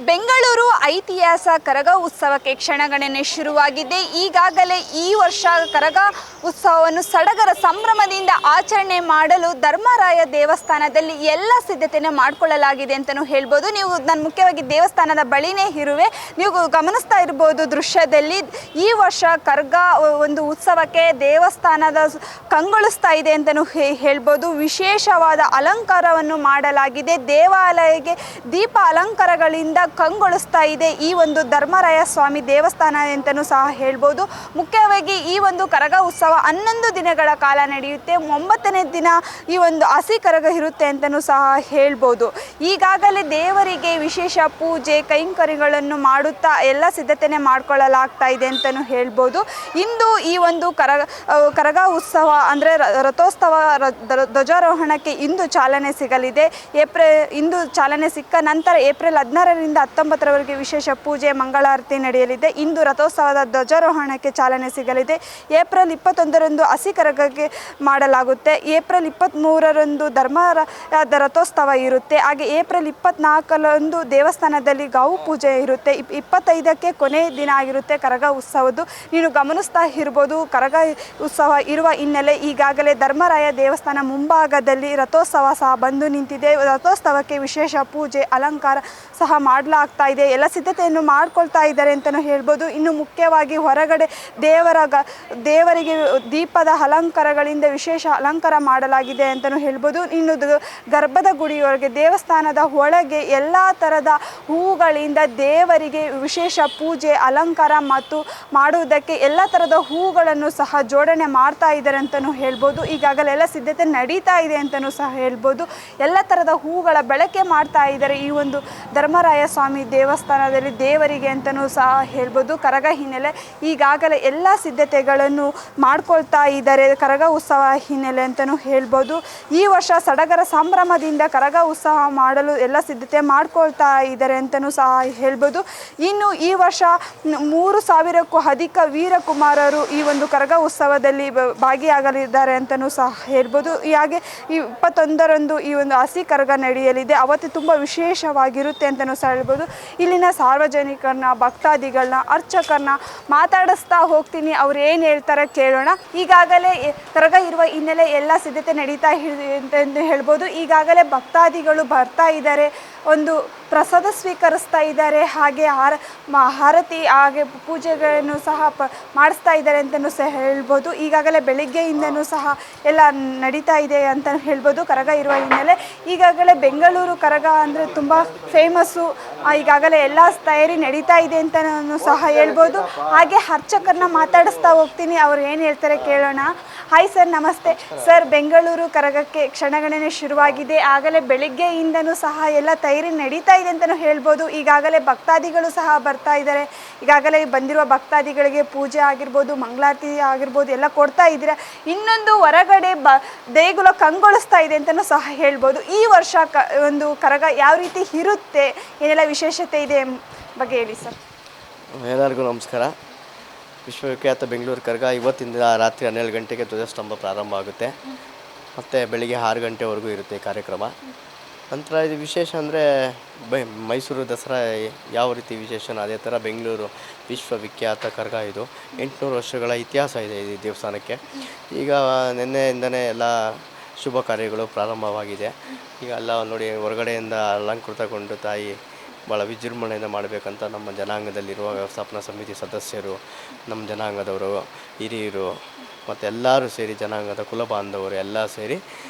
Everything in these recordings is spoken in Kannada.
ಬೆಂಗಳೂರು ಐತಿಹಾಸ ಕರಗ ಉತ್ಸವಕ್ಕೆ ಕ್ಷಣಗಣನೆ ಶುರುವಾಗಿದೆ. ಈಗಾಗಲೇ ಈ ವರ್ಷ ಕರಗ ಉತ್ಸವವನ್ನು ಸಡಗರ ಸಂಭ್ರಮದಿಂದ ಆಚರಣೆ ಮಾಡಲು ಧರ್ಮರಾಯ ದೇವಸ್ಥಾನದಲ್ಲಿ ಎಲ್ಲ ಸಿದ್ಧತೆಯನ್ನು ಮಾಡಿಕೊಳ್ಳಲಾಗಿದೆ ಅಂತಲೂ ಹೇಳ್ಬೋದು. ನೀವು ನಾನು ಮುಖ್ಯವಾಗಿ ದೇವಸ್ಥಾನದ ಬಳಿನೇ ಇರುವೆ. ನೀವು ಗಮನಿಸ್ತಾ ಇರ್ಬೋದು ದೃಶ್ಯದಲ್ಲಿ ಈ ವರ್ಷ ಕರಗ ಒಂದು ಉತ್ಸವಕ್ಕೆ ದೇವಸ್ಥಾನದ ಕಂಗೊಳಿಸ್ತಾ ಇದೆ ಅಂತಲೂ ಹೇಳ್ಬೋದು. ವಿಶೇಷವಾದ ಅಲಂಕಾರವನ್ನು ಮಾಡಲಾಗಿದೆ. ದೇವಾಲಯಕ್ಕೆ ದೀಪ ಅಲಂಕಾರಗಳಿಂದ ಕಂಗೊಳಿಸ್ತಾ ಇದೆ ಈ ಒಂದು ಧರ್ಮರಾಯ ಸ್ವಾಮಿ ದೇವಸ್ಥಾನ ಅಂತಲೂ ಸಹ ಹೇಳ್ಬೋದು. ಮುಖ್ಯವಾಗಿ ಈ ಒಂದು ಕರಗ ಉತ್ಸವ 11 ದಿನಗಳ ಕಾಲ ನಡೆಯುತ್ತೆ. 9ನೇ ದಿನ ಈ ಒಂದು ಹಸಿ ಕರಗ ಇರುತ್ತೆ ಅಂತಲೂ ಸಹ ಹೇಳ್ಬೋದು. ಈಗಾಗಲೇ ದೇವರಿಗೆ ವಿಶೇಷ ಪೂಜೆ ಕೈಂಕರ್ಯಗಳನ್ನು ಮಾಡುತ್ತಾ ಎಲ್ಲ ಸಿದ್ಧತೆನೆ ಮಾಡಿಕೊಳ್ಳಲಾಗ್ತಾ ಇದೆ ಅಂತಲೂ ಹೇಳ್ಬೋದು. ಇಂದು ಈ ಒಂದು ಕರಗ ಉತ್ಸವ ಅಂದರೆ ರಥೋತ್ಸವ ಧ್ವಜಾರೋಹಣಕ್ಕೆ ಇಂದು ಚಾಲನೆ ಸಿಗಲಿದೆ. ಇಂದು ಚಾಲನೆ ಸಿಕ್ಕ ನಂತರ ಏಪ್ರಿಲ್ 16ರಿಂದ 19ರವರೆಗೆ ವಿಶೇಷ ಪೂಜೆ ಮಂಗಳಾರತಿ ನಡೆಯಲಿದೆ. ಇಂದು ರಥೋತ್ಸವದ ಧ್ವಜಾರೋಹಣಕ್ಕೆ ಚಾಲನೆ ಸಿಗಲಿದೆ. ಏಪ್ರಿಲ್ 21ರಂದು ಹಸಿ ಕರಗಕ್ಕೆ ಮಾಡಲಾಗುತ್ತೆ. ಏಪ್ರಿಲ್ 23ರಂದು ಧರ್ಮರಾಯದ ರಥೋತ್ಸವ ಇರುತ್ತೆ. ಹಾಗೆ ಏಪ್ರಿಲ್ 24ರಂದು ದೇವಸ್ಥಾನದಲ್ಲಿ ಗಾವು ಪೂಜೆ ಇರುತ್ತೆ. 25ಕ್ಕೆ ಕೊನೆಯ ದಿನ ಆಗಿರುತ್ತೆ ಕರಗ ಉತ್ಸವದ್ದು. ನೀನು ಗಮನಿಸ್ತಾ ಇರ್ಬೋದು ಕರಗ ಉತ್ಸವ ಇರುವ ಹಿನ್ನೆಲೆ ಈಗಾಗಲೇ ಧರ್ಮರಾಯ ದೇವಸ್ಥಾನ ಮುಂಭಾಗದಲ್ಲಿ ರಥೋತ್ಸವ ಸಹ ಬಂದು ನಿಂತಿದೆ. ರಥೋತ್ಸವಕ್ಕೆ ವಿಶೇಷ ಪೂಜೆ ಅಲಂಕಾರ ಸಹ ಮಾಡಲಾಗ್ತಾ ಇದೆ. ಎಲ್ಲ ಸಿದ್ಧತೆಯನ್ನು ಮಾಡ್ಕೊಳ್ತಾ ಇದ್ದಾರೆ ಅಂತಲೂ ಹೇಳ್ಬೋದು. ಇನ್ನು ಮುಖ್ಯವಾಗಿ ಹೊರಗಡೆ ದೇವರಿಗೆ ದೀಪದ ಅಲಂಕಾರಗಳಿಂದ ವಿಶೇಷ ಅಲಂಕಾರ ಮಾಡಲಾಗಿದೆ ಅಂತಲೂ ಹೇಳ್ಬೋದು. ಇನ್ನು ಗರ್ಭದ ಗುಡಿಯೊಳಗೆ ದೇವಸ್ಥಾನದ ಒಳಗೆ ಎಲ್ಲ ಥರದ ಹೂಗಳಿಂದ ದೇವರಿಗೆ ವಿಶೇಷ ಪೂಜೆ ಅಲಂಕಾರ ಮತ್ತು ಮಾಡುವುದಕ್ಕೆ ಎಲ್ಲ ಥರದ ಹೂಗಳನ್ನು ಸಹ ಜೋಡಣೆ ಮಾಡ್ತಾ ಇದ್ದಾರೆ ಅಂತಲೂ ಹೇಳ್ಬೋದು. ಈಗಾಗಲೇ ಎಲ್ಲ ಸಿದ್ಧತೆ ನಡೀತಾ ಇದೆ ಅಂತಲೂ ಸಹ ಹೇಳ್ಬೋದು. ಎಲ್ಲ ಥರದ ಹೂಗಳ ಬಳಕೆ ಮಾಡ್ತಾ ಇದ್ದಾರೆ ಈ ಒಂದು ಧರ್ಮರಾಯ ಸ್ವಾಮಿ ದೇವಸ್ಥಾನದಲ್ಲಿ ದೇವರಿಗೆ ಅಂತಲೂ ಸಹ ಹೇಳ್ಬೋದು. ಕರಗ ಹಿನ್ನೆಲೆ ಈಗಾಗಲೇ ಎಲ್ಲ ಸಿದ್ಧತೆಗಳನ್ನು ಮಾಡ್ಕೊಳ್ತಾ ಇದ್ದಾರೆ ಕರಗ ಉತ್ಸವ ಹಿನ್ನೆಲೆ ಅಂತಲೂ ಹೇಳ್ಬೋದು. ಈ ವರ್ಷ ಸಡಗರ ಸಂಭ್ರಮದಿಂದ ಕರಗ ಉತ್ಸವ ಮಾಡಲು ಎಲ್ಲ ಸಿದ್ಧತೆ ಮಾಡ್ಕೊಳ್ತಾ ಇದ್ದಾರೆ ಅಂತಲೂ ಸಹ ಹೇಳ್ಬೋದು. ಇನ್ನು ಈ ವರ್ಷ 3000ಕ್ಕೂ ಅಧಿಕ ವೀರಕುಮಾರರು ಈ ಒಂದು ಕರಗ ಉತ್ಸವದಲ್ಲಿ ಭಾಗಿಯಾಗಲಿದ್ದಾರೆ ಅಂತಲೂ ಸಹ ಹೇಳ್ಬೋದು. ಹಾಗೆ 21ರಂದು ಈ ಒಂದು ಹಸಿ ಕರಗ ನಡೆಯಲಿದೆ. ಅವತ್ತು ತುಂಬ ವಿಶೇಷವಾಗಿರುತ್ತೆ ಅಂತಲೂ ಸಹ ಹೇಳ್ಬೋದು. ಇಲ್ಲಿನ ಸಾರ್ವಜನಿಕರನ್ನ ಭಕ್ತಾದಿಗಳನ್ನ ಅರ್ಚಕರನ್ನ ಮಾತಾಡಿಸ್ತಾ ಹೋಗ್ತೀನಿ. ಅವ್ರು ಏನು ಹೇಳ್ತಾರೆ ಕೇಳೋಣ. ಈಗಾಗಲೇ ಕರಗ ಇರುವ ಹಿನ್ನೆಲೆ ಎಲ್ಲ ಸಿದ್ಧತೆ ನಡೀತಾ ಇದೆ ಅಂತ ಹೇಳ್ಬೋದು. ಈಗಾಗಲೇ ಭಕ್ತಾದಿಗಳು ಬರ್ತಾ ಇದ್ದಾರೆ, ಒಂದು ಪ್ರಸಾದ ಸ್ವೀಕರಿಸ್ತಾ ಇದ್ದಾರೆ, ಹಾಗೆ ಆರತಿ ಹಾಗೆ ಪೂಜೆಗಳನ್ನು ಸಹ ಮಾಡಿಸ್ತಾ ಇದ್ದಾರೆ ಅಂತಲೂ ಸಹ ಹೇಳ್ಬೋದು. ಈಗಾಗಲೇ ಬೆಳಿಗ್ಗೆಯಿಂದನೂ ಸಹ ಎಲ್ಲ ನಡೀತಾ ಇದೆ ಅಂತ ಹೇಳ್ಬೋದು ಕರಗ ಇರುವ ಹಿನ್ನೆಲೆ. ಈಗಾಗಲೇ ಬೆಂಗಳೂರು ಕರಗ ಅಂದರೆ ತುಂಬ ಫೇಮಸ್ಸು. ಈಗಾಗಲೇ ಎಲ್ಲ ತಯಾರಿ ನಡೀತಾ ಇದೆ ಅಂತಲೂ ಸಹ ಹೇಳ್ಬೋದು. ಹಾಗೆ ಅರ್ಚಕರನ್ನ ಮಾತಾಡಿಸ್ತಾ ಹೋಗ್ತೀನಿ, ಅವ್ರು ಏನು ಹೇಳ್ತಾರೆ ಕೇಳೋಣ. ಹಾಯ್ ಸರ್, ನಮಸ್ತೆ ಸರ್. ಬೆಂಗಳೂರು ಕರಗಕ್ಕೆ ಕ್ಷಣಗಣನೆ ಶುರುವಾಗಿದೆ. ಆಗಲೇ ಬೆಳಿಗ್ಗೆಯಿಂದನೂ ಸಹ ಎಲ್ಲ ತಯಾರಿ ನಡೀತಾ ಇದೆ ಅಂತಲೂ ಹೇಳ್ಬೋದು. ಈಗಾಗಲೇ ಭಕ್ತಾದಿಗಳು ಸಹ ಬರ್ತಾ ಇದ್ದಾರೆ. ಈಗಾಗಲೇ ಬಂದಿರುವ ಭಕ್ತಾದಿಗಳಿಗೆ ಪೂಜೆ ಆಗಿರ್ಬೋದು, ಮಂಗಳಾರತಿ ಆಗಿರ್ಬೋದು ಎಲ್ಲ ಕೊಡ್ತಾ ಇದ್ದೀರಾ. ಇನ್ನೊಂದು ಹೊರಗಡೆ ದೇಗುಲ ಕಂಗೊಳಿಸ್ತಾ ಇದೆ ಅಂತಲೂ ಸಹ ಹೇಳ್ಬೋದು. ಈ ವರ್ಷ ಒಂದು ಕರಗ ಯಾವ ರೀತಿ ಇರುತ್ತೆ, ಏನೆಲ್ಲ ವಿಶೇಷತೆ ಇದೆ ಬಗ್ಗೆ ಹೇಳಿ ಸರ್. ಎಲ್ಲರಿಗೂ ನಮಸ್ಕಾರ. ವಿಶ್ವವಿಖ್ಯಾತ ಬೆಂಗಳೂರು ಕರಗ ಇವತ್ತಿಂದ ರಾತ್ರಿ 12 ಗಂಟೆಗೆ ಧ್ವಜಸ್ತಂಭ ಪ್ರಾರಂಭ ಆಗುತ್ತೆ. ಮತ್ತು ಬೆಳಿಗ್ಗೆ 6 ಗಂಟೆವರೆಗೂ ಇರುತ್ತೆ ಕಾರ್ಯಕ್ರಮ. ನಂತರ ಇದು ವಿಶೇಷ ಅಂದರೆ ಮೈಸೂರು ದಸರಾ ಯಾವ ರೀತಿ ವಿಶೇಷನೋ ಅದೇ ಥರ ಬೆಂಗಳೂರು ವಿಶ್ವವಿಖ್ಯಾತ ಕರಗ. ಇದು 800 ವರ್ಷಗಳ ಇತಿಹಾಸ ಇದೆ ಈ ದೇವಸ್ಥಾನಕ್ಕೆ. ಈಗ ನಿನ್ನೆಯಿಂದನೇ ಎಲ್ಲ ಶುಭ ಕಾರ್ಯಗಳು ಪ್ರಾರಂಭವಾಗಿದೆ. ಈಗ ಎಲ್ಲ ನೋಡಿ ಹೊರಗಡೆಯಿಂದ ಅಲಂಕೃತಗೊಂಡು ತಾಯಿ ಭಾಳ ವಿಜೃಂಭಣೆಯಿಂದ ಮಾಡಬೇಕಂತ ನಮ್ಮ ಜನಾಂಗದಲ್ಲಿರುವ ವ್ಯವಸ್ಥಾಪನಾ ಸಮಿತಿ ಸದಸ್ಯರು, ನಮ್ಮ ಜನಾಂಗದವರು, ಹಿರಿಯರು ಮತ್ತು ಎಲ್ಲರೂ ಸೇರಿ ಜನಾಂಗದ ಕುಲಬಾಂಧವರು ಎಲ್ಲ ಸೇರಿ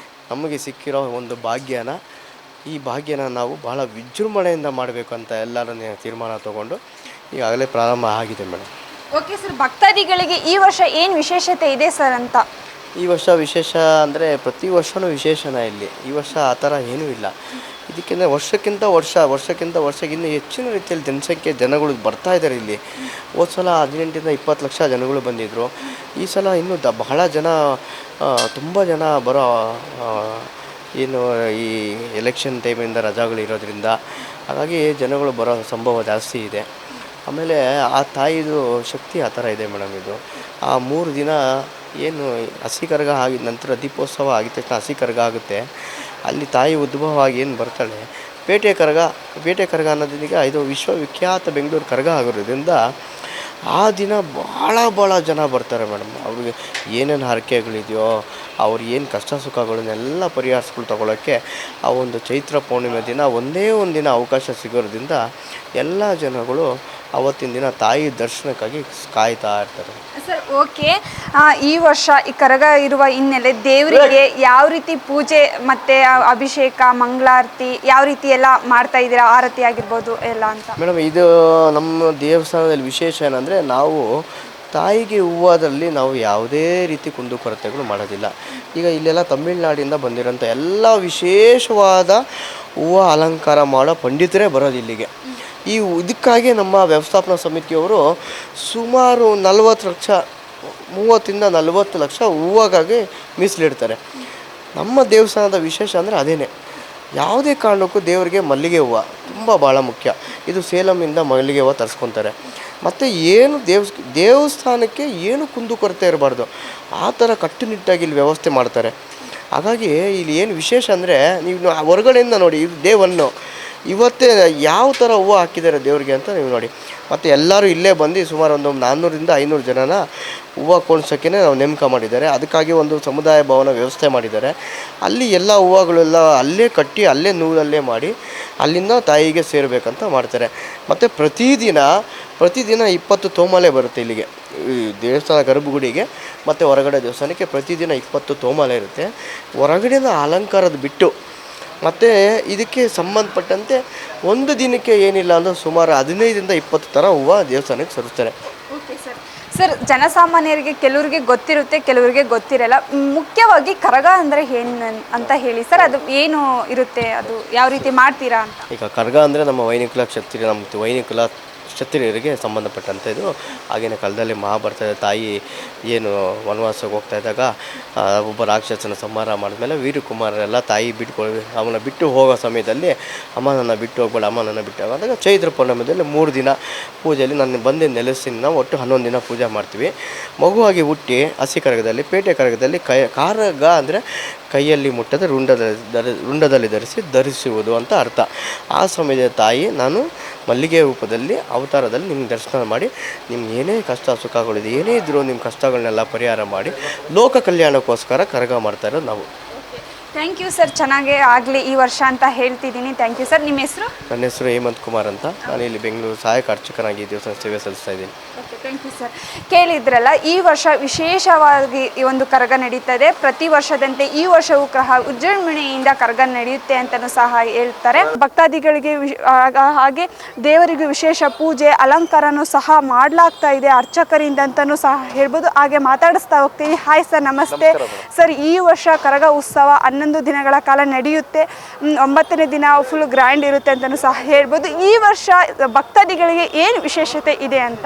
ನಮಗೆ ಸಿಕ್ಕಿರೋ ಒಂದು ಈ ಭಾಗ್ಯನ ನಾವು ಬಹಳ ವಿಜೃಂಭಣೆಯಿಂದ ಮಾಡಬೇಕು ಅಂತ ಎಲ್ಲರೂ ತೀರ್ಮಾನ ತಗೊಂಡು ಈಗಾಗಲೇ ಪ್ರಾರಂಭ ಆಗಿದೆ ಮೇಡಮ್. ಓಕೆ ಸರ್, ಭಕ್ತಾದಿಗಳಿಗೆ ಈ ವರ್ಷ ಏನು ವಿಶೇಷತೆ ಇದೆ ಸರ್ ಅಂತ? ಈ ವರ್ಷ ವಿಶೇಷ ಅಂದರೆ ಪ್ರತಿ ವರ್ಷವೂ ವಿಶೇಷನೇ ಇಲ್ಲಿ. ಈ ವರ್ಷ ಆ ಥರ ಏನೂ ಇಲ್ಲ. ಇದಕ್ಕಿಂತ ವರ್ಷಕ್ಕಿಂತ ವರ್ಷಕ್ಕಿಂತ ಹೆಚ್ಚಿನ ರೀತಿಯಲ್ಲಿ ಜನಗಳು ಬರ್ತಾ ಇದ್ದಾರೆ ಇಲ್ಲಿ. ಹೋದ ಸಲ 18ರಿಂದ 20 ಲಕ್ಷ ಜನಗಳು ಬಂದಿದ್ದರು. ಈ ಸಲ ಇನ್ನೂ ಬಹಳ ಜನ, ತುಂಬ ಜನ ಬರೋ ಏನು ಈ ಎಲೆಕ್ಷನ್ ಟೈಮಿಂದ ರಜಾಗಳಿರೋದ್ರಿಂದ ಹಾಗಾಗಿ ಜನಗಳು ಬರೋ ಸಂಭವ ಜಾಸ್ತಿ ಇದೆ. ಆಮೇಲೆ ಆ ತಾಯಿದು ಶಕ್ತಿ ಆ ಥರ ಇದೆ ಮೇಡಮ್. ಇದು ಆ 3 ದಿನ ಏನು ಹಸಿ ಕರಗ ಆಗಿದ ನಂತರ ದೀಪೋತ್ಸವ ಆಗಿದ ತಕ್ಷಣ ಹಸಿ ಕರಗ ಆಗುತ್ತೆ. ಅಲ್ಲಿ ತಾಯಿ ಉದ್ಭವವಾಗಿ ಏನು ಬರ್ತಾಳೆ, ಪೇಟೆ ಕರಗ ಅನ್ನೋದೀಗ ಇದು ವಿಶ್ವವಿಖ್ಯಾತ ಬೆಂಗಳೂರು ಕರಗ ಆಗಿರೋದ್ರಿಂದ ಆ ದಿನ ಭಾಳ ಜನ ಬರ್ತಾರೆ ಮೇಡಮ್. ಅವ್ರಿಗೆ ಏನೇನು ಹರಕೆಗಳಿದೆಯೋ, ಅವ್ರು ಏನು ಕಷ್ಟ ಸುಖಗಳನ್ನೆಲ್ಲ ಪರಿಹರಿಸ್ಕೊಂಡು ತಗೊಳ್ಳೋಕ್ಕೆ ಆ ಒಂದು ಚೈತ್ರ ಪೌರ್ಣಿಮೆ ದಿನ ಒಂದೇ ಒಂದು ದಿನ ಅವಕಾಶ ಸಿಗೋದ್ರಿಂದ ಎಲ್ಲ ಜನಗಳು ಅವತ್ತಿನ ದಿನ ತಾಯಿ ದರ್ಶನಕ್ಕಾಗಿ ಕಾಯ್ತಾ ಇರ್ತಾರೆ. ಸರ್ ಓಕೆ, ಈ ವರ್ಷ ಈ ಕರಗ ಇರುವ ಹಿನ್ನೆಲೆ ದೇವರಿಗೆ ಯಾವ ರೀತಿ ಪೂಜೆ ಮತ್ತು ಅಭಿಷೇಕ ಮಂಗಳಾರತಿ ಯಾವ ರೀತಿ ಎಲ್ಲ ಮಾಡ್ತಾ ಇದ್ದೀರಾ, ಆರತಿ ಆಗಿರ್ಬೋದು ಎಲ್ಲ ಅಂತ? ಮೇಡಮ್, ಇದು ನಮ್ಮ ದೇವಸ್ಥಾನದಲ್ಲಿ ವಿಶೇಷ ಏನಂದರೆ, ನಾವು ತಾಯಿಗೆ ಹೂವದಲ್ಲಿ ನಾವು ಯಾವುದೇ ರೀತಿ ಕುಂದುಕೊರತೆಗಳು ಮಾಡೋದಿಲ್ಲ. ಈಗ ಇಲ್ಲೆಲ್ಲ ತಮಿಳುನಾಡಿಂದ ಬಂದಿರೋಂಥ ಎಲ್ಲ ವಿಶೇಷವಾದ ಹೂವು ಅಲಂಕಾರ ಮಾಡೋ ಪಂಡಿತರೇ ಬರೋದು ಇಲ್ಲಿಗೆ. ಇದಕ್ಕಾಗಿ ನಮ್ಮ ವ್ಯವಸ್ಥಾಪನಾ ಸಮಿತಿಯವರು ಸುಮಾರು 30 ಲಕ್ಷ ಹೂವಿಗಾಗಿ ಮೀಸಲಿಡ್ತಾರೆ. ನಮ್ಮ ದೇವಸ್ಥಾನದ ವಿಶೇಷ ಅಂದರೆ ಅದೇನೆ. ಯಾವುದೇ ಕಾರಣಕ್ಕೂ ದೇವರಿಗೆ ಮಲ್ಲಿಗೆ ಹೂವು ಭಾಳ ಮುಖ್ಯ. ಇದು ಸೇಲಮಿಂದ ಮಲ್ಲಿಗೆ ಹೂವು ತರಿಸ್ಕೊತಾರೆ. ಮತ್ತು ಏನು ದೇವಸ್ಥಾನಕ್ಕೆ ಏನು ಕುಂದುಕೊರತೆ ಇರಬಾರ್ದು, ಆ ಥರ ಕಟ್ಟುನಿಟ್ಟಾಗಿ ಇಲ್ಲಿ ವ್ಯವಸ್ಥೆ ಮಾಡ್ತಾರೆ. ಹಾಗಾಗಿ ಇಲ್ಲಿ ಏನು ವಿಶೇಷ ಅಂದರೆ, ನೀವು ಹೊರಗಡೆಯಿಂದ ನೋಡಿ, ಇದು ದೇವನ್ನು ಇವತ್ತೇ ಯಾವ ಥರ ಹೂವು ಹಾಕಿದ್ದಾರೆ ದೇವರಿಗೆ ಅಂತ ನೀವು ನೋಡಿ. ಮತ್ತು ಎಲ್ಲರೂ ಇಲ್ಲೇ ಬಂದು ಸುಮಾರು ಒಂದು 400-500 ಜನನ ಹೂವು ಕೊಂಡ್ಸೋಕ್ಕೆ ನಾವು ನೇಮಕ ಮಾಡಿದ್ದಾರೆ. ಅದಕ್ಕಾಗಿ ಒಂದು ಸಮುದಾಯ ಭವನ ವ್ಯವಸ್ಥೆ ಮಾಡಿದ್ದಾರೆ. ಅಲ್ಲಿ ಎಲ್ಲ ಹೂವುಗಳೆಲ್ಲ ಅಲ್ಲೇ ಕಟ್ಟಿ, ಅಲ್ಲೇ ನೂಲಲ್ಲೇ ಮಾಡಿ ಅಲ್ಲಿಂದ ತಾಯಿಗೆ ಸೇರಬೇಕಂತ ಮಾಡ್ತಾರೆ. ಮತ್ತು ಪ್ರತಿದಿನ 20 ತೋಮಾಲೆ ಬರುತ್ತೆ ಇಲ್ಲಿಗೆ, ಈ ದೇವಸ್ಥಾನ ಗರ್ಭಗುಡಿಗೆ ಮತ್ತು ಹೊರಗಡೆ ದೇವಸ್ಥಾನಕ್ಕೆ ಪ್ರತಿದಿನ 20 ತೋಮಾಲೆ ಇರುತ್ತೆ. ಹೊರಗಡೆನ ಅಲಂಕಾರದ ಬಿಟ್ಟು ಮತ್ತು ಇದಕ್ಕೆ ಸಂಬಂಧಪಟ್ಟಂತೆ ಒಂದು ದಿನಕ್ಕೆ ಏನಿಲ್ಲ ಅಂದರೆ ಸುಮಾರು 15-20 ಥರ ಹೂವು ದೇವಸ್ಥಾನಕ್ಕೆ ಸರಿಸ್ತಾರೆ. ಓಕೆ ಸರ್, ಜನಸಾಮಾನ್ಯರಿಗೆ ಕೆಲವರಿಗೆ ಗೊತ್ತಿರುತ್ತೆ, ಕೆಲವರಿಗೆ ಗೊತ್ತಿರಲ್ಲ. ಮುಖ್ಯವಾಗಿ ಕರಗ ಅಂದರೆ ಏನು ಅಂತ ಹೇಳಿ ಸರ್, ಅದು ಏನು ಇರುತ್ತೆ, ಅದು ಯಾವ ರೀತಿ ಮಾಡ್ತೀರಾ ಅಂತ? ಈಗ ಕರಗ ಅಂದರೆ ನಮ್ಮ ವೈನಿಕುಲ ಕ್ಷತ್ರಿಯರಿಗೆ ಸಂಬಂಧಪಟ್ಟಂಥದ್ದು. ಆಗಿನ ಕಾಲದಲ್ಲಿ ಮಹಾಭಾರತದ ತಾಯಿ ಏನು ವನವಾಸಕ್ಕೆ ಹೋಗ್ತಾ ಇದ್ದಾಗ ಒಬ್ಬ ರಾಕ್ಷಸನ ಸಂಹಾರ ಮಾಡಿದ್ಮೇಲೆ ವೀರಕುಮಾರರೆಲ್ಲ ತಾಯಿ ಅವನ ಬಿಟ್ಟು ಹೋಗೋ ಸಮಯದಲ್ಲಿ, ಅಮ್ಮ ನನ್ನ ಬಿಟ್ಟು ಹೋಗುವಾಗ ಚೈತ್ರ ಪೌರ್ಣಿಮೆಯಲ್ಲಿ 3 ದಿನ ಪೂಜೆಯಲ್ಲಿ ನಾನು ಬಂದು ನೆಲೆಸ್ತೀನಿ. ನಾವು ಒಟ್ಟು 11 ದಿನ ಪೂಜೆ ಮಾಡ್ತೀವಿ. ಮಗುವಾಗಿ ಹುಟ್ಟಿ ಹಸಿ ಕರಗದಲ್ಲಿ, ಪೇಟೆ ಕರಗದಲ್ಲಿ ಕರಗ ಅಂದರೆ ಕೈಯಲ್ಲಿ ಮುಟ್ಟದ ರುಂಡದಲ್ಲಿ ಧರಿಸುವುದು ಅಂತ ಅರ್ಥ. ಆ ಸಮಯದ ತಾಯಿ ನಾನು ಮಲ್ಲಿಗೆ ರೂಪದಲ್ಲಿ ಅವತಾರದಲ್ಲಿ ನಿಮ್ಗೆ ದರ್ಶನ ಮಾಡಿ, ನಿಮ್ಗೆ ಏನೇ ಕಷ್ಟ ಸುಖಗಳಿದೆ, ಏನೇ ಇದ್ದರೂ ನಿಮ್ಮ ಕಷ್ಟಗಳನ್ನೆಲ್ಲ ಪರಿಹಾರ ಮಾಡಿ ಲೋಕ ಕಲ್ಯಾಣಕ್ಕೋಸ್ಕರ ಕರಗ ಮಾಡ್ತಾ ಇರೋದು ನಾವು. ಥ್ಯಾಂಕ್ ಯು ಸರ್, ಚೆನ್ನಾಗೇ ಆಗಲಿ ಈ ವರ್ಷ ಅಂತ ಹೇಳ್ತಿದ್ದೀನಿ. Thank you sir. ನಿಮ್ಮ ಹೆಸರು? ನನ್ನ ಹೆಸರು ಹೇಮಂತ್ ಕುಮಾರ್ ಅಂತ. ನಾನು ಇಲ್ಲಿ ಬೆಂಗಳೂರು ಸಹಾಯಕ ಅರ್ಚಕನಾಗಿ ದೇವಸ್ಥಾನ ಸೇವೆ ಸಲ್ಲಿಸ್ತಾ ಇದ್ದೀನಿ. Okay, thank you sir. ಕೇಳಿದ್ರಲ್ಲ, ಈ ವರ್ಷ ವಿಶೇಷವಾಗಿ ಈ ಒಂದು ಕರಗ ನಡೀತದೆ. ಪ್ರತಿ ವರ್ಷದಂತೆ ಈ ವರ್ಷವೂ ವಿಜೃಂಭಣೆಯಿಂದ ಕರಗ ನಡೆಯುತ್ತೆ ಅಂತಲೂ ಸಹ ಹೇಳ್ತಾರೆ. ಭಕ್ತಾದಿಗಳಿಗೆ ಹಾಗೆ ದೇವರಿಗೂ ವಿಶೇಷ ಪೂಜೆ ಅಲಂಕಾರನೂ ಸಹ ಮಾಡಲಾಗ್ತಾ ಇದೆ ಅರ್ಚಕರಿಂದ ಅಂತಲೂ ಸಹ ಹೇಳ್ಬೋದು. ಹಾಗೆ ಮಾತಾಡಿಸ್ತಾ ಹೋಗ್ತೀನಿ. ಹಾಯ್ ಸರ್, ನಮಸ್ತೆ ಸರ್. ಈ ವರ್ಷ ಕರಗ ಉತ್ಸವ 11 ದಿನಗಳ ಕಾಲ ನಡೆಯುತ್ತೆ. 9ನೇ ದಿನ ಫುಲ್ ಗ್ರ್ಯಾಂಡ್ ಇರುತ್ತೆ ಅಂತಲೂ ಸಹ ಹೇಳ್ಬೋದು. ಈ ವರ್ಷ ಭಕ್ತಾದಿಗಳಿಗೆ ಏನು ವಿಶೇಷತೆ ಇದೆ ಅಂತ?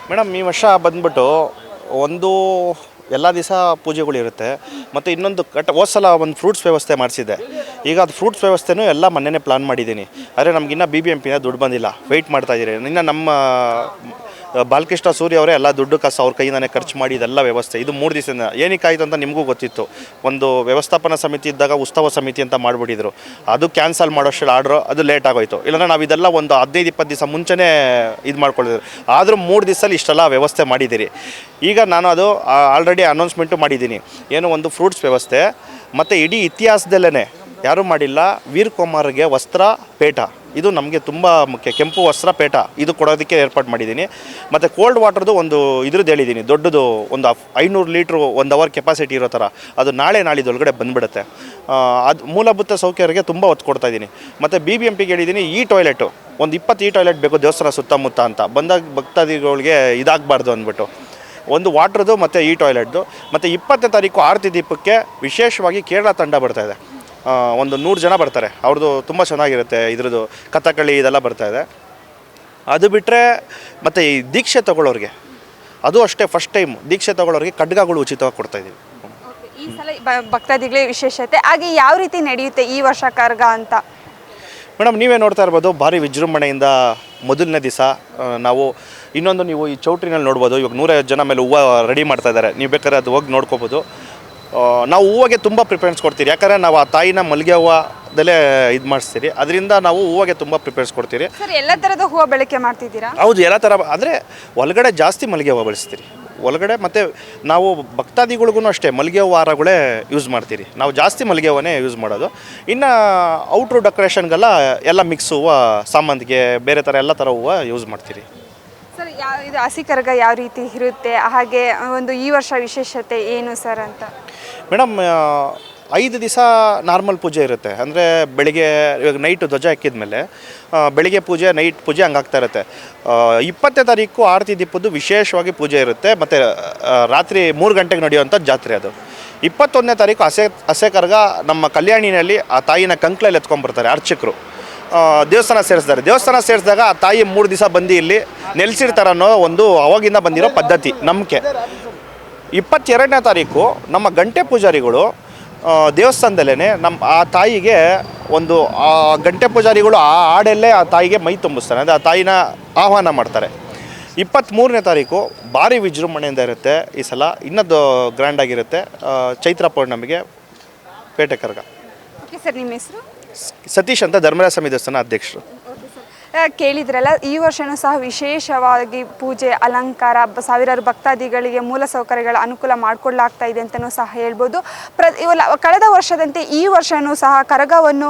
ಮೇಡಮ್, ಈ ವರ್ಷ ಬಂದ್ಬಿಟ್ಟು ಎಲ್ಲ ದಿವಸ ಪೂಜೆಗಳಿರುತ್ತೆ. ಮತ್ತು ಇನ್ನೊಂದು ಹೋದ ಸಲ ಒಂದು ಫ್ರೂಟ್ಸ್ ವ್ಯವಸ್ಥೆ ಮಾಡಿಸಿದ್ದೆ. ಈಗ ಅದು ಫ್ರೂಟ್ಸ್ ವ್ಯವಸ್ಥೆನೂ ಎಲ್ಲ ಮೊನ್ನೆನೇ ಪ್ಲಾನ್ ಮಾಡಿದ್ದೀನಿ. ಆದರೆ ನಮಗಿನ್ನ BBMPನ ದುಡ್ಡು ಬಂದಿಲ್ಲ, ವೆಯ್ಟ್ ಮಾಡ್ತಾಯಿದ್ದೀರಿ. ಇನ್ನು ನಮ್ಮ ಬಾಲಕೃಷ್ಣ ಸೂರ್ಯ ಅವರೇ ಎಲ್ಲ ದುಡ್ಡು ಕಾಸು ಅವ್ರ ಕೈಯಿಂದನೇ ಖರ್ಚು ಮಾಡಿ ಇದೆಲ್ಲ ವ್ಯವಸ್ಥೆ. ಇದು 3 ದಿವಸದಿಂದ ಏನಕ್ಕಾಯಿತು ಅಂತ ನಿಮಗೂ ಗೊತ್ತಿತ್ತು. ಒಂದು ವ್ಯವಸ್ಥಾಪನಾ ಸಮಿತಿ ಇದ್ದಾಗ ಉತ್ಸವ ಸಮಿತಿ ಅಂತ ಮಾಡಿಬಿಟ್ಟಿದ್ರು. ಅದು ಕ್ಯಾನ್ಸಲ್ ಮಾಡೋಷ್ಟು ಆರ್ಡ್ರು, ಅದು ಲೇಟ್ ಆಗೋಯ್ತು. ಇಲ್ಲಾಂದರೆ ನಾವು ಇದೆಲ್ಲ ಒಂದು 15-20 ದಿವಸ ಮುಂಚೆನೇ ಇದು ಮಾಡ್ಕೊಂಡಿದ್ರು. ಆದರೂ 3 ದಿವಸದಲ್ಲಿ ಇಷ್ಟೆಲ್ಲ ವ್ಯವಸ್ಥೆ ಮಾಡಿದ್ದೀರಿ. ಈಗ ನಾನು ಅದು ಆಲ್ರೆಡಿ ಅನೌನ್ಸ್ಮೆಂಟು ಮಾಡಿದ್ದೀನಿ. ಏನು ಒಂದು ಫ್ರೂಟ್ಸ್ ವ್ಯವಸ್ಥೆ, ಮತ್ತು ಇಡೀ ಇತಿಹಾಸದಲ್ಲೇ ಯಾರೂ ಮಾಡಿಲ್ಲ ವೀರಕುಮಾರ್ಗೆ ವಸ್ತ್ರ ಪೇಟ. ಇದು ನಮಗೆ ತುಂಬ ಮುಖ್ಯ. ಕೆಂಪು ವಸ್ತ್ರ ಪೇಟ ಇದು ಕೊಡೋದಕ್ಕೆ ಏರ್ಪಾಡು ಮಾಡಿದ್ದೀನಿ. ಮತ್ತು ಕೋಲ್ಡ್ ವಾಟರ್ದು ಒಂದು ಇದ್ರದ್ದು ಹೇಳಿದ್ದೀನಿ, ದೊಡ್ಡದು ಒಂದು 500 ಲೀಟ್ರು 1 ಅವರ್ ಕೆಪಾಸಿಟಿ ಇರೋ ಥರ. ಅದು ನಾಳಿದ್ದೊಳಗಡೆ ಬಂದುಬಿಡುತ್ತೆ. ಅದು ಮೂಲಭೂತ ಸೌಕರ್ಯಕ್ಕೆ ತುಂಬ ಒತ್ತು ಕೊಡ್ತಾಯಿದ್ದೀನಿ. ಮತ್ತು BBMPಗೆ ಹೇಳಿದ್ದೀನಿ, ಈ ಟಾಯ್ಲೆಟು ಒಂದು 20 ಟಾಯ್ಲೆಟ್ ಬೇಕು ದೇವಸ್ಥಾನ ಸುತ್ತಮುತ್ತ ಅಂತ. ಬಂದಾಗ ಭಕ್ತಾದಿಗಳಿಗೆ ಇದಾಗಬಾರ್ದು ಅಂದ್ಬಿಟ್ಟು ಒಂದು ವಾಟ್ರದ್ದು ಮತ್ತು ಈ ಟಾಯ್ಲೆಟ್ದು. ಮತ್ತು 20ನೇ ತಾರೀಕು ಆರತಿ ದೀಪಕ್ಕೆ ವಿಶೇಷವಾಗಿ ಕೇರಳ ತಂಡ ಬರ್ತಾಯಿದೆ. ಒಂದು 100 ಜನ ಬರ್ತಾರೆ. ಅವ್ರದ್ದು ತುಂಬ ಚೆನ್ನಾಗಿರುತ್ತೆ. ಇದ್ರದ್ದು ಕಥಕಳಿ ಇದೆಲ್ಲ ಬರ್ತಾಯಿದೆ. ಅದು ಬಿಟ್ಟರೆ ಮತ್ತು ಈ ದೀಕ್ಷೆ ತಗೊಳ್ಳೋರಿಗೆ ಅದು ಅಷ್ಟೇ, ಫಸ್ಟ್ ಟೈಮ್ ದೀಕ್ಷೆ ತಗೊಳ್ಳೋರಿಗೆ ಖಡ್ಗಗಳು ಉಚಿತವಾಗಿ ಕೊಡ್ತಾಯಿದ್ದೀವಿ. ಈ ಸಲ ಭಕ್ತಾದಿಗಳಿಗೆ ವಿಶೇಷತೆ ಹಾಗೆ ಯಾವ ರೀತಿ ನಡೆಯುತ್ತೆ ಈ ವರ್ಷ ಕರಗ ಅಂತ? ಮೇಡಮ್, ನೀವೇ ನೋಡ್ತಾ ಇರ್ಬೋದು, ಭಾರಿ ವಿಜೃಂಭಣೆಯಿಂದ ಮೊದಲನೇ ದಿವಸ ನಾವು ಇನ್ನೊಂದು ನೀವು ಈ ಚೌಟ್ರಿನಲ್ಲಿ ನೋಡ್ಬೋದು. ಇವಾಗ 150 ಜನ ಮೇಲೆ ಹೂವು ರೆಡಿ ಮಾಡ್ತಾಯಿದ್ದಾರೆ. ನೀವು ಬೇಕಾದ್ರೆ ಅದು ಹೋಗಿ ನೋಡ್ಕೋಬೋದು. ನಾವು ಹೂವಿಗೆ ತುಂಬ ಪ್ರಿಫರೆನ್ಸ್ ಕೊಡ್ತೀರಿ. ಯಾಕಂದರೆ ನಾವು ಆ ತಾಯಿನ ಮಲ್ಲಿಗೆ ಹೂವದಲ್ಲೇ ಇದು ಮಾಡಿಸ್ತೀರಿ. ಅದರಿಂದ ನಾವು ಹೂವಿಗೆ ತುಂಬ ಪ್ರಿಫರೆನ್ಸ್ ಕೊಡ್ತೀರಿ. ಸರ್ ಎಲ್ಲ ಥರದ ಹೂವು ಬಳಕೆ ಮಾಡ್ತಿದ್ದೀರಾ? ಹೌದು, ಎಲ್ಲ ಥರ. ಅಂದರೆ ಒಳಗಡೆ ಜಾಸ್ತಿ ಮಲ್ಲಿಗೆ ಹೂವು ಬಳಸ್ತೀರಿ ಒಳಗಡೆ. ಮತ್ತು ನಾವು ಭಕ್ತಾದಿಗಳಿಗೂ ಅಷ್ಟೇ ಮಲ್ಲಿಗೆ ಹೂವು ಹಾರಗಳೇ ಯೂಸ್ ಮಾಡ್ತೀರಿ. ನಾವು ಜಾಸ್ತಿ ಮಲ್ಲಿಗೆ ಹೂವನ್ನೇ ಯೂಸ್ ಮಾಡೋದು. ಇನ್ನು ಔಟ್ರು ಡೆಕೋರೇಷನ್ಗೆಲ್ಲ ಎಲ್ಲ ಮಿಕ್ಸ್ ಹೂವು, ಸಾಮಂತಿಗೆ, ಬೇರೆ ಥರ ಎಲ್ಲ ಥರ ಹೂವು ಯೂಸ್ ಮಾಡ್ತೀರಿ. ಸರ್ ಇದು ಹಸಿ ಕರಗ ಯಾವ ರೀತಿ ಇರುತ್ತೆ, ಹಾಗೆ ಒಂದು ಈ ವರ್ಷ ವಿಶೇಷತೆ ಏನು ಸರ್ ಅಂತ? ಮೇಡಮ್, 5 ದಿವಸ ನಾರ್ಮಲ್ ಪೂಜೆ ಇರುತ್ತೆ. ಅಂದರೆ ಬೆಳಿಗ್ಗೆ ಇವಾಗ ನೈಟು ಧ್ವಜ ಹಾಕಿದ್ಮೇಲೆ ಬೆಳಿಗ್ಗೆ ಪೂಜೆ, ನೈಟ್ ಪೂಜೆ ಹಂಗಾಗ್ತಾ ಇರುತ್ತೆ. 20ನೇ ತಾರೀಕು ಆರತಿ ದೀಪದ್ದು ವಿಶೇಷವಾಗಿ ಪೂಜೆ ಇರುತ್ತೆ. ಮತ್ತು ರಾತ್ರಿ 3 ಗಂಟೆಗೆ ನಡೆಯುವಂಥ ಜಾತ್ರೆ ಅದು. 21ನೇ ತಾರೀಕು ಹಸೆ ಕರಗ ನಮ್ಮ ಕಲ್ಯಾಣಿನಲ್ಲಿ ಆ ತಾಯಿನ ಕಂಕ್ಳಲ್ಲಿ ಎತ್ಕೊಂಡ್ಬರ್ತಾರೆ ಅರ್ಚಕರು. ದೇವಸ್ಥಾನ ಸೇರಿಸ್ತಾರೆ. ದೇವಸ್ಥಾನ ಸೇರಿಸಿದಾಗ ಆ ತಾಯಿ 3 ದಿವಸ ಬಂದು ಇಲ್ಲಿ ನೆಲೆಸಿರ್ತಾರೆ ಅನ್ನೋ ಒಂದು ಅವಾಗಿಂದ ಬಂದಿರೋ ಪದ್ಧತಿ, ನಂಬಿಕೆ. 22ನೇ ತಾರೀಕು ನಮ್ಮ ಗಂಟೆ ಪೂಜಾರಿಗಳು ದೇವಸ್ಥಾನದಲ್ಲೇ ನಮ್ಮ ಆ ತಾಯಿಗೆ ಒಂದು ಆ ಗಂಟೆ ಪೂಜಾರಿಗಳು ಆ ಹಾಡಲ್ಲೇ ಆ ತಾಯಿಗೆ ಮೈ ತುಂಬಿಸ್ತಾರೆ. ಅಂದರೆ ಆ ತಾಯಿನ ಆಹ್ವಾನ ಮಾಡ್ತಾರೆ. 23ನೇ ತಾರೀಕು ಭಾರಿ ವಿಜೃಂಭಣೆಯಿಂದ ಇರುತ್ತೆ. ಈ ಸಲ ಇನ್ನೊಂದು ಗ್ರ್ಯಾಂಡಾಗಿರುತ್ತೆ. ಚೈತ್ರ ಪೌರ್ಣಮಿಗೆ ಪೇಟೆ ಕರಗ. ಓಕೆ ಸರ್, ನಿಮ್ಮ ಹೆಸರು? ಸತೀಶ್ ಅಂತ, ಧರ್ಮರಾಜ ಸ್ವಾಮಿ ದೇವಸ್ಥಾನ ಅಧ್ಯಕ್ಷರು. ಕೇಳಿದ್ರಲ್ಲ, ಈ ವರ್ಷವೂ ಸಹ ವಿಶೇಷವಾಗಿ ಪೂಜೆ, ಅಲಂಕಾರ, ಸಾವಿರಾರು ಭಕ್ತಾದಿಗಳಿಗೆ ಮೂಲ ಸೌಕರ್ಯಗಳ ಅನುಕೂಲ ಮಾಡಿಕೊಡ್ಲಾಗ್ತಾ ಇದೆ ಅಂತಲೂ ಸಹ ಹೇಳ್ಬೋದು. ಕಳೆದ ವರ್ಷದಂತೆ ಈ ವರ್ಷವೂ ಸಹ ಕರಗವನ್ನು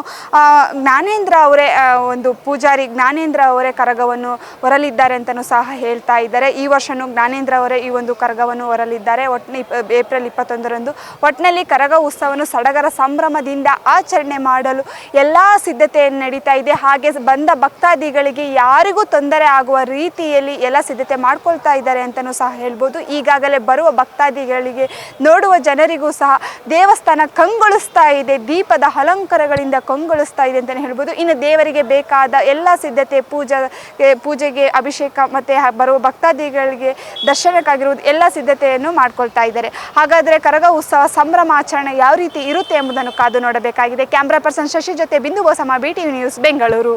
ಜ್ಞಾನೇಂದ್ರ ಅವರೇ ಒಂದು ಪೂಜಾರಿ ಜ್ಞಾನೇಂದ್ರ ಅವರೇ ಕರಗವನ್ನು ಹೊರಲಿದ್ದಾರೆ ಅಂತಲೂ ಸಹ ಹೇಳ್ತಾ ಇದ್ದಾರೆ. ಈ ವರ್ಷವೂ ಜ್ಞಾನೇಂದ್ರ ಅವರೇ ಈ ಒಂದು ಕರಗವನ್ನು ಹೊರಲಿದ್ದಾರೆ. ಏಪ್ರಿಲ್ 21ರಂದು ಒಟ್ಟಿನಲ್ಲಿ ಕರಗ ಉತ್ಸವವನ್ನು ಸಡಗರ ಸಂಭ್ರಮದಿಂದ ಆಚರಣೆ ಮಾಡಲು ಎಲ್ಲ ಸಿದ್ಧತೆ ನಡೀತಾ ಇದೆ. ಹಾಗೆ ಬಂದ ಭಕ್ತಾದಿಗಳಿಗೆ ಯಾರಿಗೂ ತೊಂದರೆ ಆಗುವ ರೀತಿಯಲ್ಲಿ ಎಲ್ಲ ಸಿದ್ಧತೆ ಮಾಡ್ಕೊಳ್ತಾ ಇದ್ದಾರೆ ಅಂತಲೂ ಸಹ ಹೇಳ್ಬೋದು. ಈಗಾಗಲೇ ಬರುವ ಭಕ್ತಾದಿಗಳಿಗೆ, ನೋಡುವ ಜನರಿಗೂ ಸಹ ದೇವಸ್ಥಾನ ಕಂಗೊಳಿಸ್ತಾ ಇದೆ, ದೀಪದ ಅಲಂಕಾರಗಳಿಂದ ಕಂಗೊಳಿಸ್ತಾ ಇದೆ ಅಂತಲೇ ಹೇಳ್ಬೋದು. ಇನ್ನು ದೇವರಿಗೆ ಬೇಕಾದ ಎಲ್ಲ ಸಿದ್ಧತೆ, ಪೂಜೆಗೆ, ಅಭಿಷೇಕ ಮತ್ತು ಬರುವ ಭಕ್ತಾದಿಗಳಿಗೆ ದರ್ಶನಕ್ಕಾಗಿರುವುದು ಎಲ್ಲ ಸಿದ್ಧತೆಯನ್ನು ಮಾಡ್ಕೊಳ್ತಾ ಇದ್ದಾರೆ. ಹಾಗಾದರೆ ಕರಗ ಉತ್ಸವ ಸಂಭ್ರಮಾಚರಣೆ ಯಾವ ರೀತಿ ಇರುತ್ತೆ ಎಂಬುದನ್ನು ಕಾದು ನೋಡಬೇಕಾಗಿದೆ. ಕ್ಯಾಮ್ರಾ ಪರ್ಸನ್ ಶಶಿ ಜೊತೆ ಬಿಂದು ಬೋಸಮ್ಮ, BTV ನ್ಯೂಸ್, ಬೆಂಗಳೂರು.